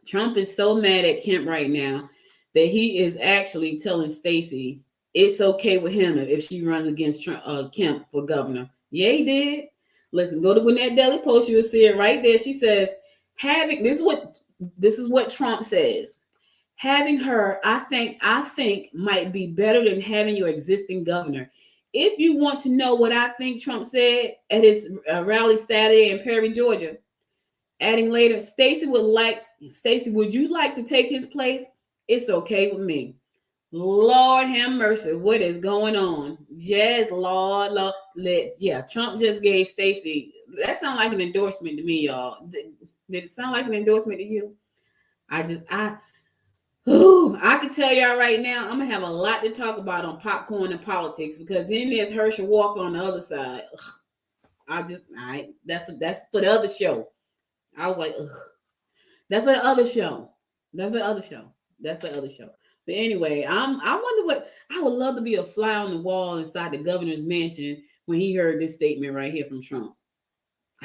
Trump is so mad at Kemp right now that he is actually telling Stacey it's okay with him if she runs against Kemp for governor. Yeah, he did. Listen, go to Gwinnett Daily Post. You'll see it right there. She says, this is what Trump says. Having her, I think might be better than having your existing governor. If you want to know what I think Trump said at his rally Saturday in Perry, Georgia, adding later, Stacey, would you like to take his place? It's okay with me. Lord have mercy. What is going on? Yes, Lord. Trump just gave Stacey. That sounds like an endorsement to me, y'all. Did it sound like an endorsement to you? I can tell y'all right now, I'm gonna have a lot to talk about on popcorn and politics because then there's Herschel Walker on the other side. That's for the other show. I was like, ugh. That's for the other show. That's for the other show. That's for the other show. But anyway, I wonder what I would love to be a fly on the wall inside the governor's mansion when he heard this statement right here from Trump.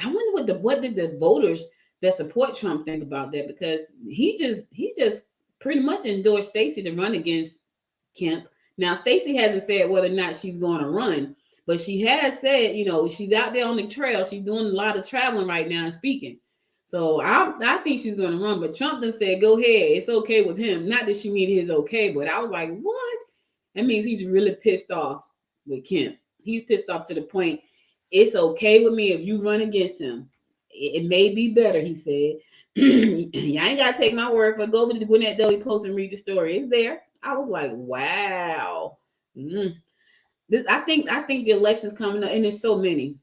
I wonder what did the voters that support Trump think about that, because he just pretty much endorsed Stacey to run against Kemp. Now Stacey hasn't said whether or not she's going to run, but she has said, she's out there on the trail. She's doing a lot of traveling right now and speaking. So I think she's going to run, but Trump then said, go ahead. It's okay with him. Not that she mean his okay, but I was like, what? That means he's really pissed off with Kemp. He's pissed off to the point, it's okay with me if you run against him. It may be better, he said. Y'all ain't got to take my word for it. Go over to the Gwinnett Daily Post and read the story. It's there. I was like, wow. I think the election's coming up, and there's so many.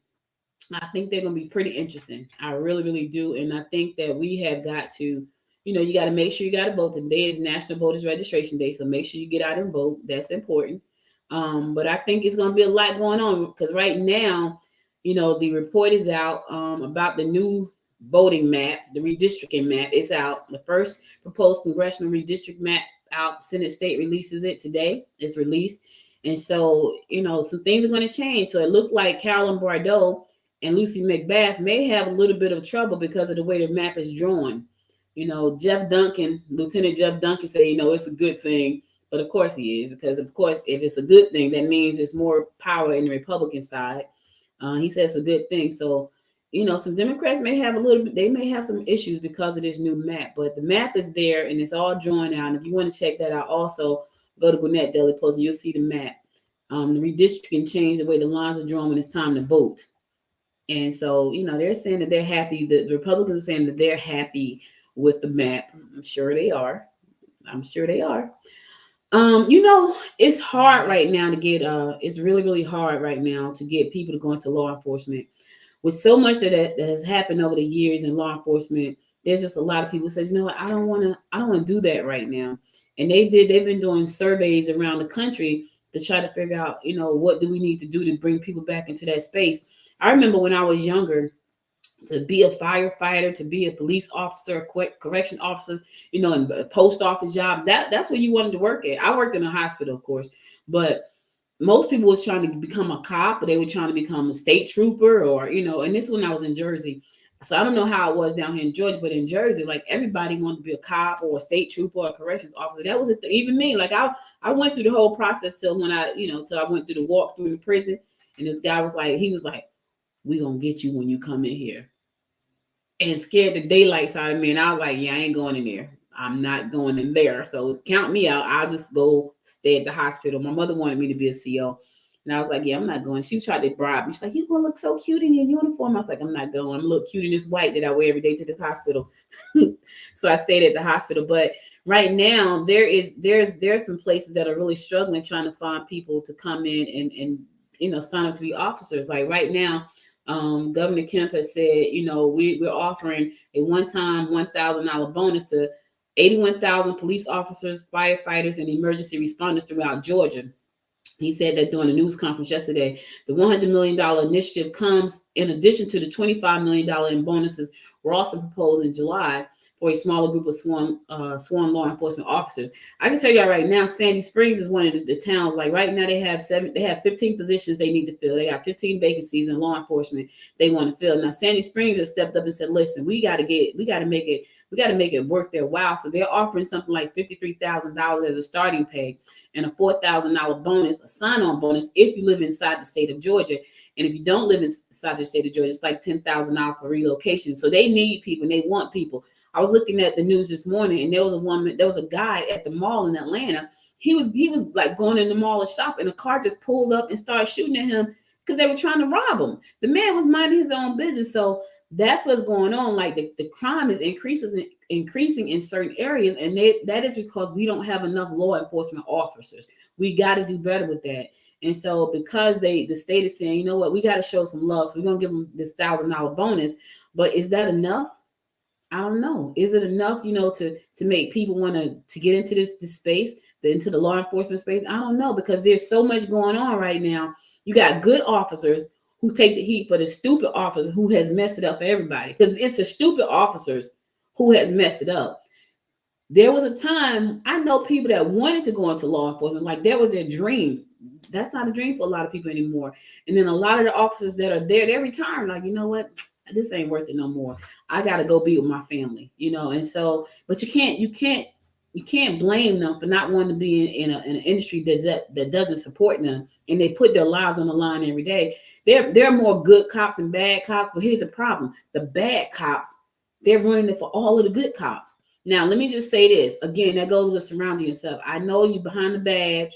I think they're going to be pretty interesting. I really, really do. And I think that we have got to, you got to make sure you got to vote. Today is National Voters Registration Day, so make sure you get out and vote. That's important. But I think it's going to be a lot going on because right now, the report is out about the new voting map, the redistricting map is out. The first proposed congressional redistrict map out. Senate State releases it today. It's released. And so, some things are going to change. So it looked like Carolyn Bordeaux and Lucy McBath may have a little bit of trouble because of the way the map is drawn. Lieutenant Jeff Duncan said, it's a good thing. But of course he is, because of course, if it's a good thing, that means it's more power in the Republican side. He says it's a good thing. So, some Democrats may have they may have some issues because of this new map, but the map is there and it's all drawn out. And if you want to check that out, also go to Gwinnett Daily Post and you'll see the map. The redistricting changed the way the lines are drawn when it's time to vote. And so, they're saying that they're happy. The Republicans are saying that they're happy with the map. I'm sure they are. It's hard right now to get, it's really, really hard right now to get people to go into law enforcement. With so much that has happened over the years in law enforcement, there's just a lot of people say, I don't want to do that right now. And they've been doing surveys around the country to try to figure out, what do we need to do to bring people back into that space. I remember when I was younger, to be a firefighter, to be a police officer, correction officers, and a post office job, that's where you wanted to work at. I worked in a hospital, of course, but most people was trying to become a cop, or they were trying to become a state trooper, or, and this is when I was in Jersey. So I don't know how it was down here in Georgia, but in Jersey, like everybody wanted to be a cop or a state trooper or a corrections officer. That was even me. Like I went through the whole process till when till I went through the walk through the prison, and this guy was like, we gonna get you when you come in here, and scared the daylights out of me. And I was like, yeah, I ain't going in there. I'm not going in there. So count me out. I'll just go stay at the hospital. My mother wanted me to be a CO. And I was like, yeah, I'm not going. She tried to bribe me. She's like, you're going to look so cute in your uniform. I was like, I'm not going. I'm a little cute in this white that I wear every day to this hospital. So I stayed at the hospital. But right now, there's some places that are really struggling trying to find people to come in and sign up to be officers. Like right now, Governor Kemp has said, we're offering a one-time $1,000 bonus to 81,000 police officers, firefighters, and emergency responders throughout Georgia. He said that during a news conference yesterday. The $100 million initiative comes in addition to the $25 million in bonuses were also proposed in July for a smaller group of sworn law enforcement officers. I can tell y'all right now, Sandy Springs is one of the towns. Like right now, they have 15 positions they need to fill. They got 15 vacancies in law enforcement they want to fill. Now, Sandy Springs has stepped up and said, "Listen, we got to make it worth their while." So they're offering something like $53,000 as a starting pay and a $4,000 bonus, a sign-on bonus, if you live inside the state of Georgia. And if you don't live inside the state of Georgia, it's like $10,000 for relocation. So they need people and they want people. I was looking at the news this morning, and there was a guy at the mall in Atlanta. He was like going in the mall to shop, and a car just pulled up and started shooting at him because they were trying to rob him. The man was minding his own business. So that's what's going on. Like the crime is increasing in certain areas, and that is because we don't have enough law enforcement officers. We got to do better with that. And so because the state is saying, you know what, we got to show some love, so we're gonna give them this $1,000 bonus. But is that enough? I don't know. Is it enough, to make people want to get into this space, into the law enforcement space? I don't know, because there's so much going on right now. You got good officers who take the heat for the stupid officer who has messed it up for everybody. Because it's the stupid officers who has messed it up. There was a time, I know people that wanted to go into law enforcement, like that was their dream. That's not a dream for a lot of people anymore. And then a lot of the officers that are there, they're retiring. Like, you know what? This ain't worth it no more. I got to go be with my family, And so, but you can't blame them for not wanting to be in an industry that doesn't support them, and they put their lives on the line every day. There are more good cops than bad cops, but here's the problem: the bad cops, they're running it for all of the good cops. Now, let me just say this again. That goes with surrounding yourself. I know you behind the badge.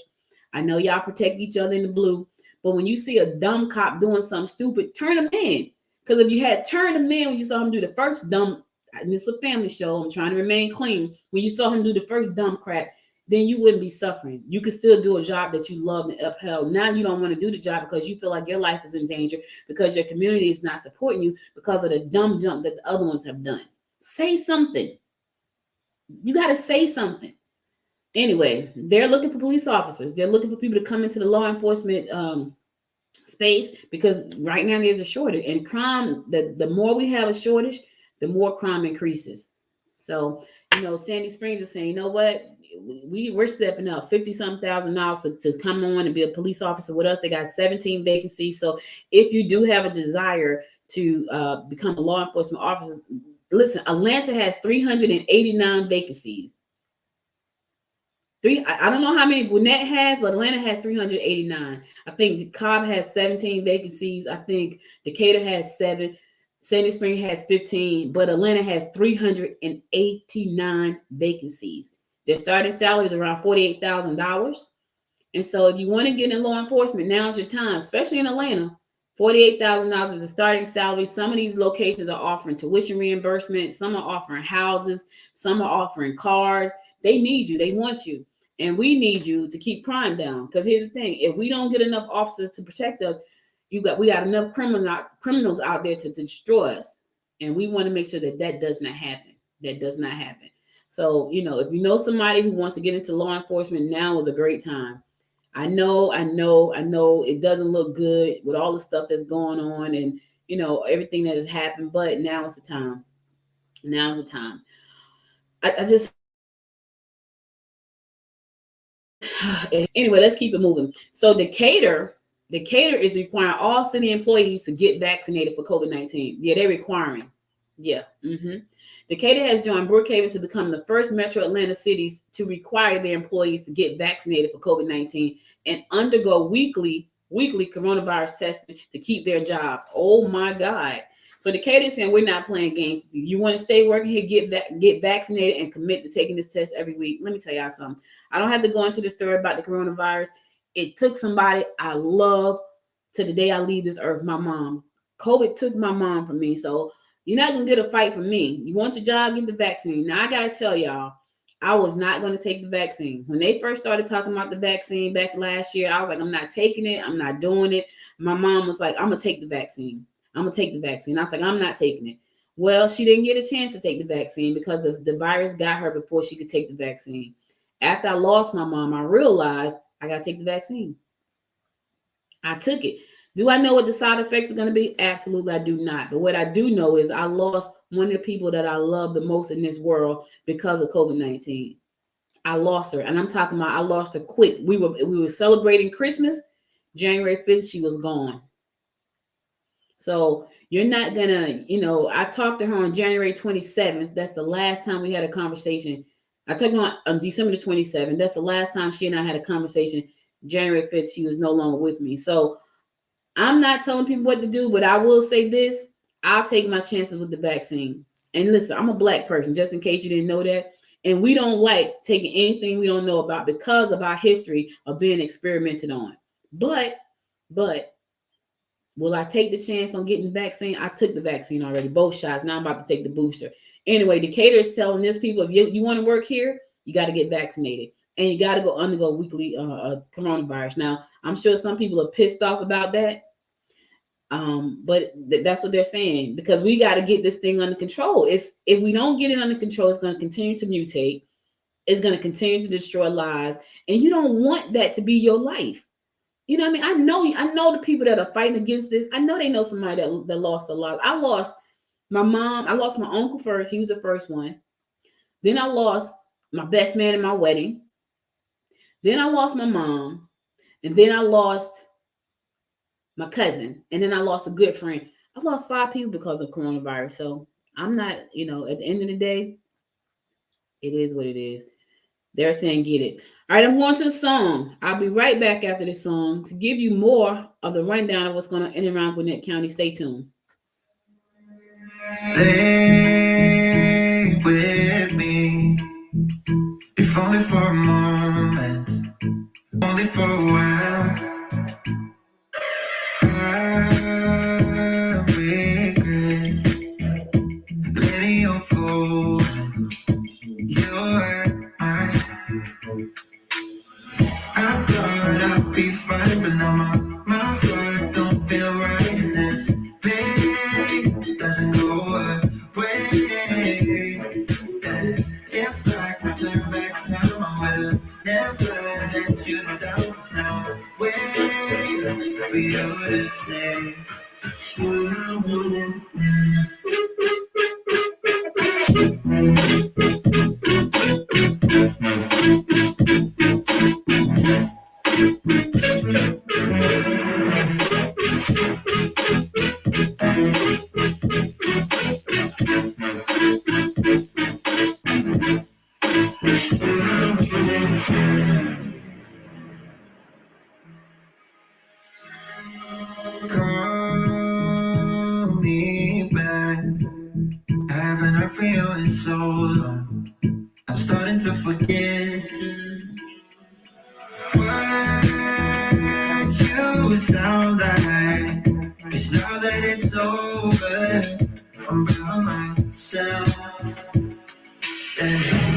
I know y'all protect each other in the blue. But when you see a dumb cop doing something stupid, turn them in. Because if you had turned him in when you saw him do the first dumb, and it's a family show, I'm trying to remain clean. When you saw him do the first dumb crap, then you wouldn't be suffering. You could still do a job that you love and upheld. Now you don't want to do the job because you feel like your life is in danger, because your community is not supporting you because of the dumb jump that the other ones have done. Say something. You got to say something. Anyway, they're looking for police officers. They're looking for people to come into the law enforcement space, because right now there's a shortage, and crime, the more we have a shortage, the more crime increases. So, Sandy Springs is saying, you know what, we're stepping up $50-some thousand to come on and be a police officer with us. They got 17 vacancies. So if you do have a desire to become a law enforcement officer, listen, Atlanta has 389 vacancies. I don't know how many Gwinnett has, but Atlanta has 389. I think Cobb has 17 vacancies. I think Decatur has 7. Sandy Springs has 15, but Atlanta has 389 vacancies. Their starting salary is around $48,000. And so if you want to get in law enforcement, now's your time, especially in Atlanta. $48,000 is the starting salary. Some of these locations are offering tuition reimbursement. Some are offering houses. Some are offering cars. They need you. They want you. And we need you to keep crime down. Because here's the thing: if we don't get enough officers to protect us, we got enough criminals out there to destroy us. And we want to make sure that does not happen. That does not happen. So, if you know somebody who wants to get into law enforcement, now is a great time. I know it doesn't look good with all the stuff that's going on and, everything that has happened, but now is the time. Now is the time. I just, anyway, let's keep it moving. So Decatur is requiring all city employees to get vaccinated for COVID-19. Yeah, they're requiring. Yeah. Decatur has joined Brookhaven to become the first metro Atlanta cities to require their employees to get vaccinated for COVID-19 and undergo weekly coronavirus testing to keep their jobs. Oh my God. So Decatur is saying, we're not playing games with you. You want to stay working here, get vaccinated and commit to taking this test every week. Let me tell y'all something. I don't have to go into the story about the coronavirus. It took somebody I love to the day I leave this earth, my mom. COVID took my mom from me. So you're not going to get a fight from me. You want your job, get the vaccine. Now, I got to tell y'all, I was not going to take the vaccine. When they first started talking about the vaccine back last year, I was like, I'm not taking it. I'm not doing it. My mom was like, I'm going to take the vaccine. I'm going to take the vaccine. I was like, I'm not taking it. Well, she didn't get a chance to take the vaccine because the virus got her before she could take the vaccine. After I lost my mom, I realized I got to take the vaccine. I took it. Do I know what the side effects are going to be? Absolutely, I do not. But what I do know is I lost one of the people that I love the most in this world because of COVID-19. I lost her. And I'm talking about I lost her quick. We were celebrating Christmas. January 5th, she was gone. So you're not going to, I talked to her on January 27th. That's the last time we had a conversation. I talked to her on December the 27th. That's the last time she and I had a conversation. January 5th, she was no longer with me. So I'm not telling people what to do, but I will say this: I'll take my chances with the vaccine. And listen, I'm a Black person, just in case you didn't know that. And we don't like taking anything we don't know about because of our history of being experimented on. But will I take the chance on getting the vaccine? I took the vaccine already, both shots. Now I'm about to take the booster. Anyway, Decatur is telling this people, if you want to work here, you got to get vaccinated. And you got to undergo weekly coronavirus. Now, I'm sure some people are pissed off about that. But that's what they're saying, because we got to get this thing under control. If we don't get it under control, it's going to continue to mutate. It's going to continue to destroy lives, and you don't want that to be your life. You know what I mean? I know the people that are fighting against this. I know they know somebody that lost a lot. I lost my mom. I lost my uncle first. He was the first one. Then I lost my best man in my wedding. Then I lost my mom. And then I lost my cousin. And then I lost a good friend. I lost 5 people because of coronavirus. So I'm not, at the end of the day, it is what it is. They're saying get it. All right, I'm going to the song. I'll be right back after this song to give you more of the rundown of what's going on in and around Gwinnett County. Stay tuned.
Stay with me, if only for a moment, only for a while. I regret letting you go. You're mine. I thought I'd be fine, but now my heart don't feel right, and this pain doesn't go away. And if I could turn back time, I would never let you down. There's no way for you to stay. Call me back. I haven't heard from you in so long. I'm starting to forget what you sound like. 'Cause now that it's over, I'm by myself. And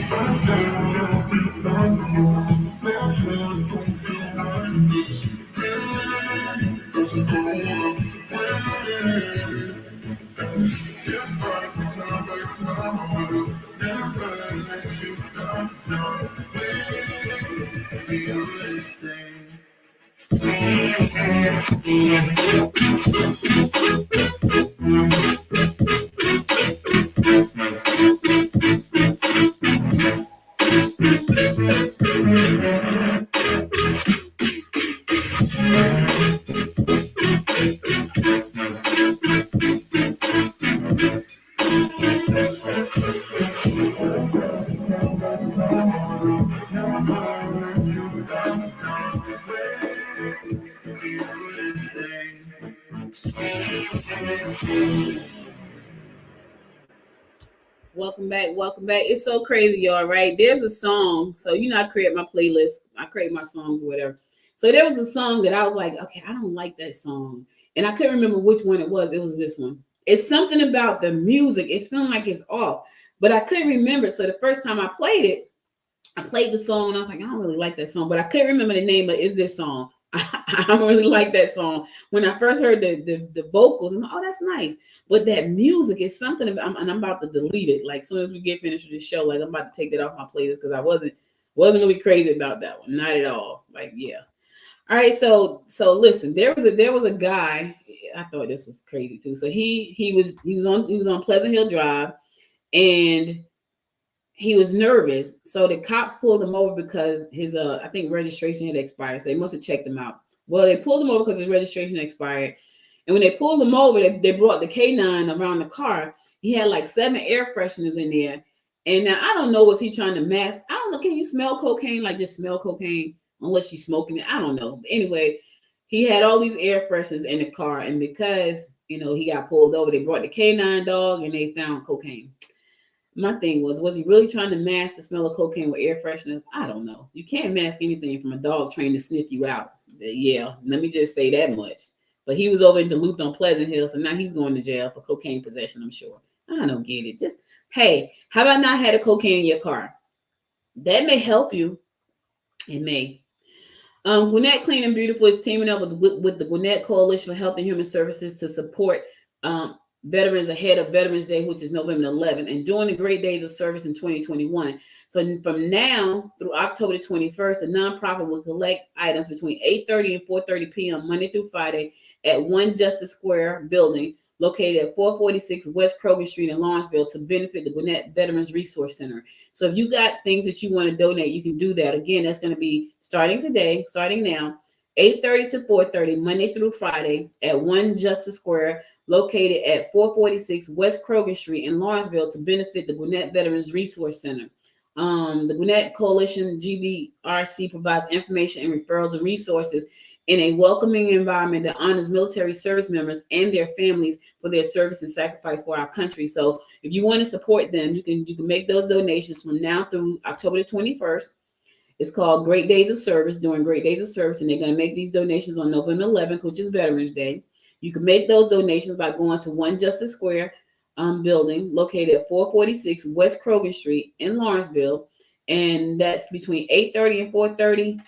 Welcome back. It's so crazy, y'all, right? There's a song. So, I create my playlist. I create my songs, whatever. So there was a song that I was like, okay, I don't like that song. And I couldn't remember which one it was. It was this one. It's something about the music. It sounded like it's off, but I couldn't remember. So the first time I played the song and I was like, I don't really like that song, but I couldn't remember the name of is this song. I don't really like that song. When I first heard the vocals, I'm like, oh, that's nice. But that music is something about, and I'm about to delete it. Like, as soon as we get finished with this show, like I'm about to take that off my playlist because I wasn't really crazy about that one. Not at all. Like, yeah. All right. So listen, there was a guy. I thought this was crazy too. So he was on Pleasant Hill Drive, and he was nervous. So the cops pulled him over because his I think registration had expired. So they must have checked him out. Well, they pulled him over because his registration expired. And when they pulled him over, they brought the K9 around the car. He had like 7 air fresheners in there. And now I don't know, was he trying to mask? I don't know. Can you smell cocaine? Like just smell cocaine unless you're smoking it? I don't know. But anyway, he had all these air fresheners in the car. And because, he got pulled over, they brought the K9 dog and they found cocaine. My thing was he really trying to mask the smell of cocaine with air fresheners? I don't know. You can't mask anything from a dog trained to sniff you out. Yeah, let me just say that much. But he was over in Duluth on Pleasant Hill, so now he's going to jail for cocaine possession, I'm sure. I don't get it. Just, hey, how about not had a cocaine in your car? That may help you. It may. Gwinnett Clean and Beautiful is teaming up with the Gwinnett Coalition for Health and Human Services to support veterans ahead of Veterans Day, which is November 11th, and during the Great Days of Service in 2021. So from now through October 21st, the nonprofit will collect items between 8:30 and 4:30 p.m. Monday through Friday at One Justice Square building located at 446 West Kroger Street in Lawrenceville to benefit the Gwinnett Veterans Resource Center. So if you got things that you want to donate, you can do that. Again, that's going to be starting now, 8:30 to 4:30, Monday through Friday at One Justice Square, located at 446 West Kroger Street in Lawrenceville to benefit the Gwinnett Veterans Resource Center. The Gwinnett Coalition GBRC provides information and referrals and resources in a welcoming environment that honors military service members and their families for their service and sacrifice for our country. So if you want to support them, you can make those donations from now through October the 21st. It's called Great Days of Service, during Great Days of Service, and they're going to make these donations on November 11th, which is Veterans Day. You can make those donations by going to One Justice Square building located at 446 West Kroger Street in Lawrenceville, and that's between 8:30 and 4:30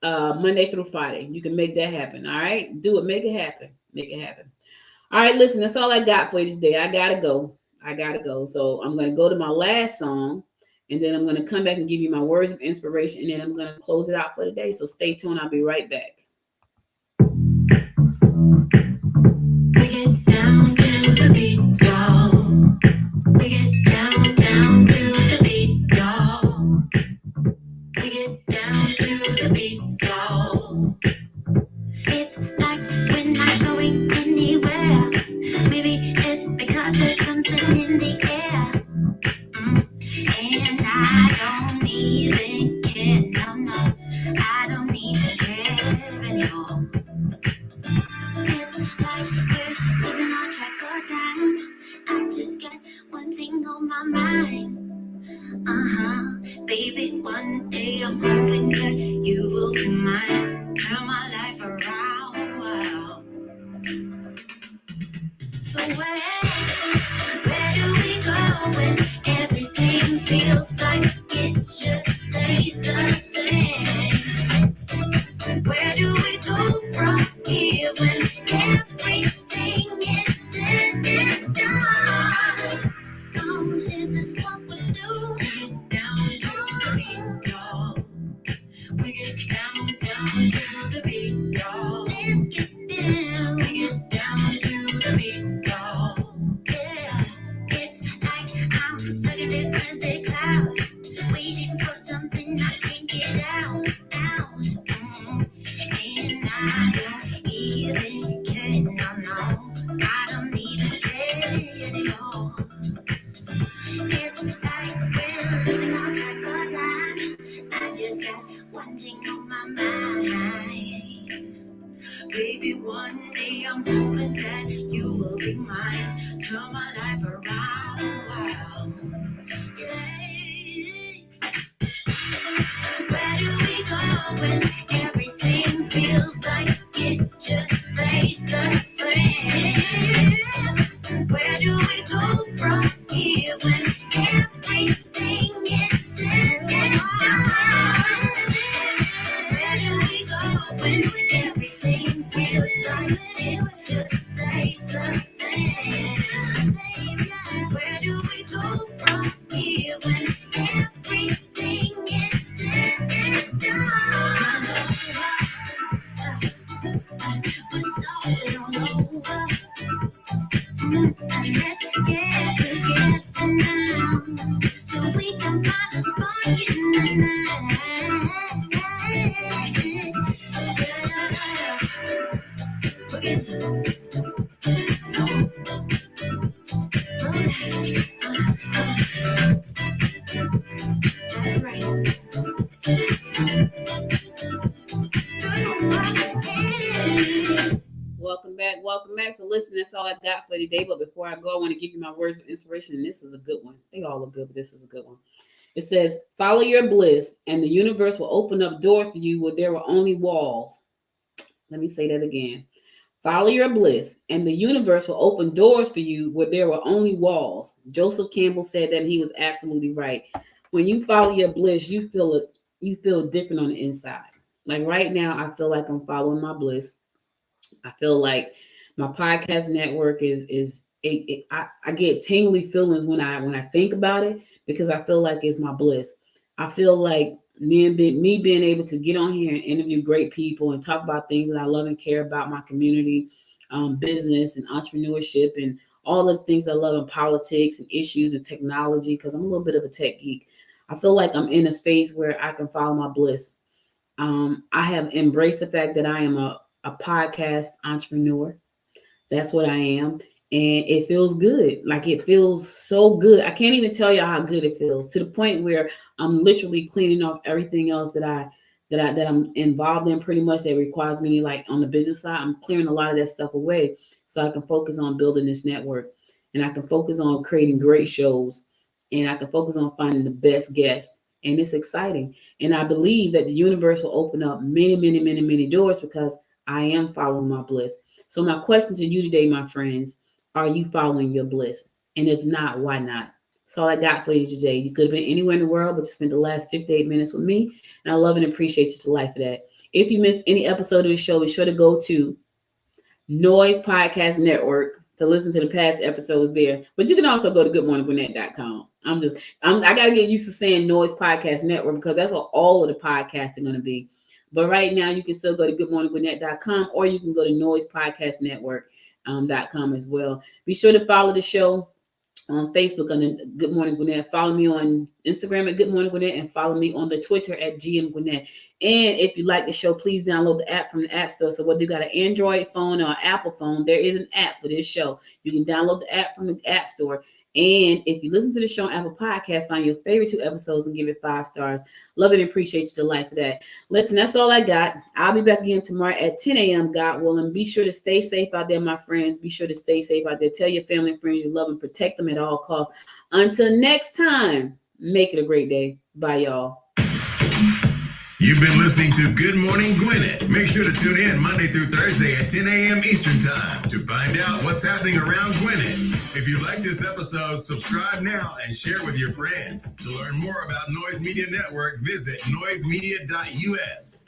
Monday through Friday. You can make that happen. All right, do it. Make it happen. All right, listen, that's all I got for you today. I gotta go. So I'm going to go to my last song, and then I'm going to come back and give you my words of inspiration, and then I'm going to close it out for the day. So stay tuned. I'll be right back.
We get down to the beat, y'all. We get down to the beat, y'all. We get down to the beat, y'all. It's like we're not going anywhere. Maybe it's because there's something in the air. And I don't even care, no, I don't even care anymore. It's like we're losing our track of time. I just got one thing on my mind. Baby, one day I'm hoping that you will be mine. Turn my life around. So where do we go when everything feels like it just stays the same? Where do we go from here when everything is said and done? This is what we do. We get down to the beat, y'all. We get down to the beat, y'all. Let's get down. We get down to the beat, y'all. Yeah, it's like I'm stuck in this Wednesday cloud, waiting for something I can't get out. And I don't even care, no, I don't even care anymore. It's like we're losing our track of time. I just got one thing on my mind. Baby, one day I'm hoping that you will be mine. Turn my life around. Yeah. Where do we go when everything feels like it just stays the same? Where do we go from here when everything is said and done? Where do we go when everything feels like it just stays the same? Where do we go from here when everything is said and done? We're starting all over. Let's get together now, so we can find a spark in the night. That's right.
Welcome back. So listen, that's all I got for today. But before I go, I want to give you my words of inspiration. And this is a good one. They all are good, but this is a good one. It says, follow your bliss and the universe will open up doors for you where there were only walls. Let me say that again. Follow your bliss and the universe will open doors for you where there were only walls. Joseph Campbell said that, and he was absolutely right. When you follow your bliss, you feel different on the inside. Like right now, I feel like I'm following my bliss. I feel like my podcast network I get tingly feelings when I think about it because I feel like it's my bliss. I feel like me being able to get on here and interview great people and talk about things that I love and care about, my community, business and entrepreneurship and all the things I love in politics and issues and technology because I'm a little bit of a tech geek. I feel like I'm in a space where I can follow my bliss. I have embraced the fact that I am a podcast entrepreneur. That's what I am. And it feels good. Like it feels so good. I can't even tell you how good it feels to the point where I'm literally cleaning off everything else that I'm involved in pretty much that requires me like on the business side. I'm clearing a lot of that stuff away so I can focus on building this network and I can focus on creating great shows and I can focus on finding the best guests. And it's exciting. And I believe that the universe will open up many, many, many, many doors because I am following my bliss. So my question to you today, my friends, are you following your bliss? And if not, why not? That's all I got for you today. You could have been anywhere in the world, but you spent the last 58 minutes with me. And I love and appreciate you to life for that. If you missed any episode of the show, be sure to go to Noise Podcast Network to listen to the past episodes there. But you can also go to goodmorninggwinnett.com. I got to get used to saying Noise Podcast Network because that's what all of the podcasts are going to be. But right now, you can still go to goodmorninggwinnett.com or you can go to noisepodcastnetwork.com as well. Be sure to follow the show on Facebook under Good Morning Gwinnett. Follow me on Instagram at Good Morning Gwinnett and follow me on the Twitter at GM Gwinnett. And if you like the show, please download the app from the App Store. So whether you got an Android phone or an Apple phone, there is an app for this show. You can download the app from the App Store. And if you listen to the show on Apple Podcasts, find your favorite 2 episodes and give it 5 stars. Love it and appreciate you to life for that. Listen, that's all I got. I'll be back again tomorrow at 10 a.m. God willing. Be sure to stay safe out there, my friends. Be sure to stay safe out there. Tell your family and friends you love and protect them at all costs. Until next time, make it a great day. Bye, y'all.
You've been listening to Good Morning Gwinnett. Make sure to tune in Monday through Thursday at 10 a.m. Eastern Time to find out what's happening around Gwinnett. If you like this episode, subscribe now and share with your friends. To learn more about Noise Media Network, visit noisemedia.us.